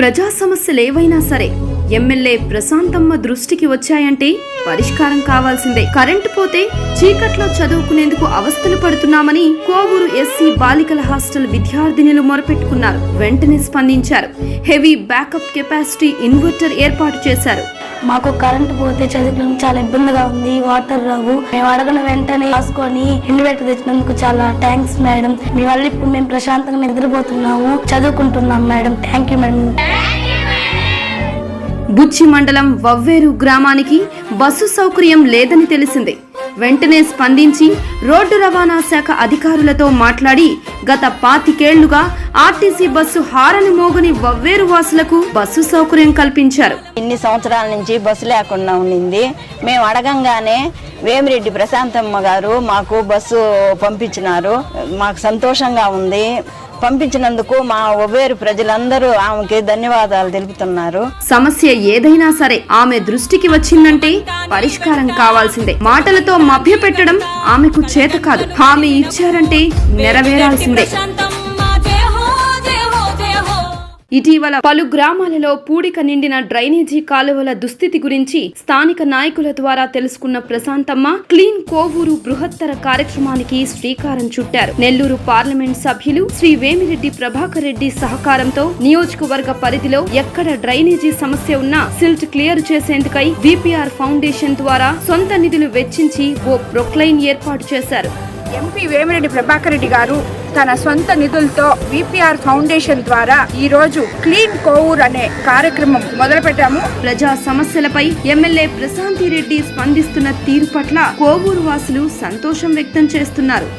ప్రజా సమస్యలు ఏవైనా సరే ఎమ్మెల్యే ప్రశాంతమ్మ దృష్టికి వచ్చాయంటే పరిష్కారం కావాల్సిందే. కరెంటు పోతే చీకట్లో చదువుకునేందుకు అవస్థలు పడుతున్నామని కోవూరు ఎస్సీ బాలికల హాస్టల్ విద్యార్థినులు మొరపెట్టుకున్నారు. వెంటనే స్పందించారు. హెవీ బ్యాకప్ కెపాసిటీ ఇన్వర్టర్ ఏర్పాటు చేశారు. మాకు కరెంట్ పోతే చదువుకోవడానికి చాలా ఇబ్బందిగా ఉంది. వాటర్ రావు. మేము అడగన వెంటనే రాసుకొని ఇన్వర్టర్ తెచ్చినందుకు చాలా థ్యాంక్స్ మేడం. మీ వల్ల ఇప్పుడు మేము ప్రశాంతంగా నిద్రపోతున్నాము, చదువుకుంటున్నాం madam. Thank you madam. Buchi మండలం వవ్వేరు గ్రామానికి బస్సు సౌకర్యం లేదని తెలిసింది. వెంటనే స్పందించి రోడ్డు రవాణా శాఖ అధికారులతో మాట్లాడి గత 25 ఏళ్లుగా ఆర్టీసీ బస్సు హారని మోగని వవ్వేరు వాసులకు బస్సు సౌకర్యం కల్పించారు. ఇన్ని సంవత్సరాల నుంచి బస్సు లేకుండా ఉండింది. మేము అడగంగానే వేమిరెడ్డి ప్రశాంతమ్మ గారు మాకు బస్సు పంపించినారు. మాకు సంతోషంగా ఉంది. పంపించినందుకు మా వవ్వేరు ప్రజలందరూ ఆమెకి ధన్యవాదాలు తెలుపుతున్నారు. సమస్య ఏదైనా సరే ఆమె దృష్టికి వచ్చిందంటే పరిష్కారం కావాల్సిందే. మాటలతో మభ్యపెట్టడం ఆమెకు చేత కాదు. హామీ ఇచ్చారంటే నెరవేరాల్సిందే. ఇటీవల పలు గ్రామాలలో పూడిక నిండిన డ్రైనేజీ కాలువల దుస్థితి గురించి స్థానిక నాయకుల ద్వారా తెలుసుకున్న ప్రశాంతమ్మ క్లీన్ కోవూరు బృహత్తర కార్యక్రమానికి శ్రీకారం చుట్టారు. నెల్లూరు పార్లమెంట్ సభ్యులు శ్రీ వేమిరెడ్డి ప్రభాకర్ రెడ్డి సహకారంతో నియోజకవర్గ పరిధిలో ఎక్కడ డ్రైనేజీ సమస్య ఉన్నా సిల్ట్ క్లియర్ చేసేందుకై విపిఆర్ ఫౌండేషన్ ద్వారా సొంత నిధులు వెచ్చించి ఓ ప్రొక్లైన్ ఏర్పాటు చేశారు. ఎంపీ వేమిరెడ్డి ప్రభాకర్ రెడ్డి గారు తన సొంత నిధులతో విపిఆర్ ఫౌండేషన్ ద్వారా ఈ రోజు క్లీన్ కోవూర్ అనే కార్యక్రమం మొదలుపెట్టాము. ప్రజా సమస్యలపై ఎమ్మెల్యే ప్రశాంతి రెడ్డి స్పందిస్తున్న తీరు పట్ల కోవూరు వాసులు సంతోషం వ్యక్తం చేస్తున్నారు.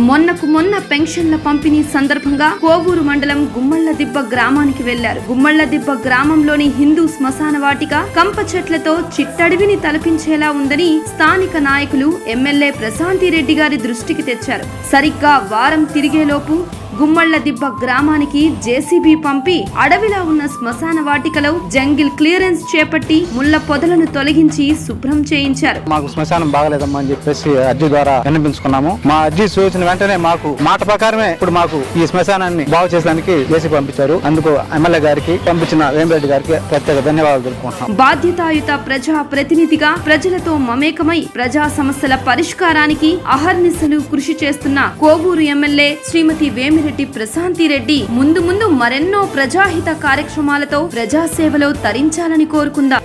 మొన్న పెన్షన్ల పంపిణీ సందర్భంగా కోవూరు మండలం గుమ్మళ్లదిబ్బ గ్రామానికి వెళ్లారు. గుమ్మళ్లదిబ్బ గ్రామంలోని హిందూ శ్మశాన వాటిక కంప చెట్లతో చిట్టడివిని తలపించేలా ఉందని స్థానిక నాయకులు ఎమ్మెల్యే ప్రశాంతి రెడ్డి గారి దృష్టికి తెచ్చారు. సరిగ్గా వారం తిరిగేలోపు గుమ్మళ్లదిబ్బ గ్రామానికి జేసీబీ పంపి అడవిలా ఉన్న శ్మశాన వాటికలో జంగిల్ క్లియరెన్స్ చేపట్టి ముళ్ల పొదలను తొలగించి శుభ్రం చేయించారు. మాకు శ్మశానం బాగలేదమ్మా అని చెప్పేసి అర్జీ ద్వారా విన్నపించుకున్నాము. మా అర్జీ సూచన వెంటనే మాకు మాట ప్రకారమే ఇప్పుడు మాకు ఈ శ్మశానాన్ని బాగు చేసడానికి జేసీబీ పంపించారు. అందుకు ఎమ్మెల్యే గారికి పంపించిన వేమిరెడ్డి గారికి ప్రత్యేక ధన్యవాదాలు తెలుపుకుంటున్నాం. బాధ్యతాయుత ప్రజా ప్రతినిధిగా ప్రజలతో మమేకమై ప్రజా సమస్యల పరిష్కారానికి అహర్నిశలు కృషి చేస్తున్న కోవూరు ఎమ్మెల్యే శ్రీమతి వేమిరెడ్డి ప్రశాంతి రెడ్డి ముందు మరెన్నో ప్రజాహిత కార్యక్రమాలతో ప్రజాసేవలో తరించాలని కోరుకుందాం.